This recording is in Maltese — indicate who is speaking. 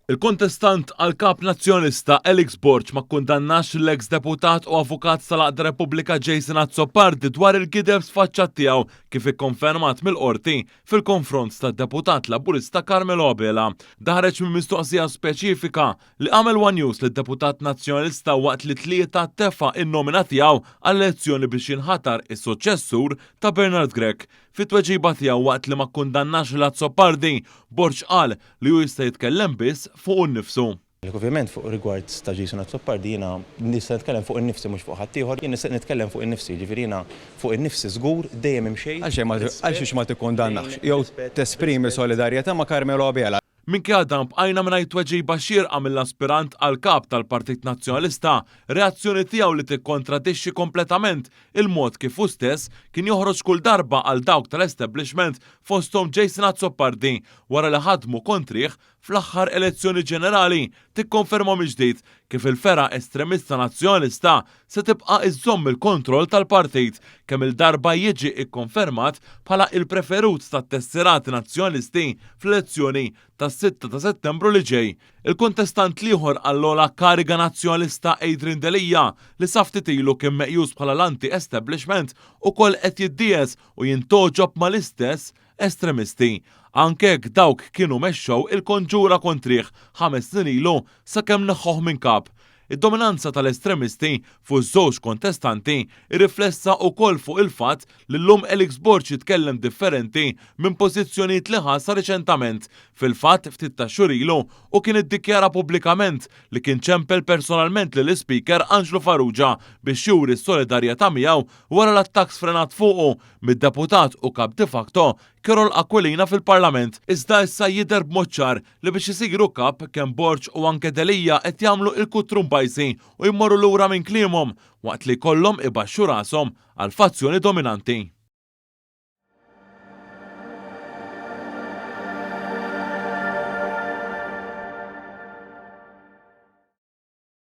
Speaker 1: Il-kontestant għal kap nazzjonista Elix Borch ma kkundannax l-ex deputat u avukat tal-Aqda Repubblika Jason Azzopardi dwar il-gideb sfaċċat tiegħu kif ikkonfermat mill-qorti fil-konfront tad-deputat Laburista Carmelo Abela. Daħreġ minn mistoqsija speċifika li għamel One News lid-deputat nazzjonalista waqt li tlieta tefa' in-nomina tiegħu għall-elezzjoni biex jinħatar is-suċċessur ta' Bernard Grech. Fit-tweġiba tiegħu waqt li ma kkundannax l-Azzopardi, Borch qal li hu jista' jitkellem biss fuq innifsu.
Speaker 2: Ovvjament fuq rigward ta' Jason Azzopardi jiena nista' nitkellem fuq innifsi mhux fuq ħadd ieħor, jien nista' nitkellem fuq innifsi, ġifieri jiena fuq innifsi żgur dejjem imxejn.
Speaker 3: Għalxejn ma tikkundannax jew tesprimi solidarjetà ma' Carmelo Abela.
Speaker 1: Minkejja dan bqajna mingħajr tweġiba xierqa mill-aspirant għal kap tal-Partit Nazzjonalista, reazzjoni tiegħu li tikkontradixxi kompletament il-mod kif hu stess kien joħroġ kull darba għal dawk tal-establishment fosthom Jason Azzopardi wara li ħadmu kontrih fl-aħħar elezzjoni ġenerali tikkonferma mill-ġdid kif il-fera estremista nazzjonalista se tibqa' iżżomm il-kontroll tal-partit kemm il-darba jiġi ikkonfermat bħala il-preferut tat-tessierati nazzjonalisti fl-elezzjoni tas-6 ta' Settembru li ġej. Il-kontestant ieħor għall-ogħla kariga nazzjonalista Adrian Delija li sa ftit ilu kien meqjus bħala l-anti-establishment ukoll qed jiddies u jintoġob mal-istess estremisti. Anke hekk dawk kienu mexxew il-konġura kontrih 5 snin ilu sakemm neħħoh minn kap. Id-dominanza tal-estremisti fuq żewġ kontestanti irriflessa wkoll fuq il-fatt li llum Elix Borch jitkellem differenti minn pożizzjonijiet li ħassa riċentament. Fil-fatt ftit ta' xhur ilu u kien iddikjara pubblikament li kien ċempel personalment lill-Speaker Angelo Farrugia biex juri s-solidarjetà miegħu wara l-attakk sfrenat fuqu mid-deputat u kap de facto Carol Aquilina fil-Parlament. Iżda issa jidher b'mod ċar li biex isiru kap kemm Borch u anke Delija qed jagħmlu il-kutrum bajsi u jmorru lura minn kliemhom waqt li jkollhom ibaxxu rashom għal fazzjoni dominanti.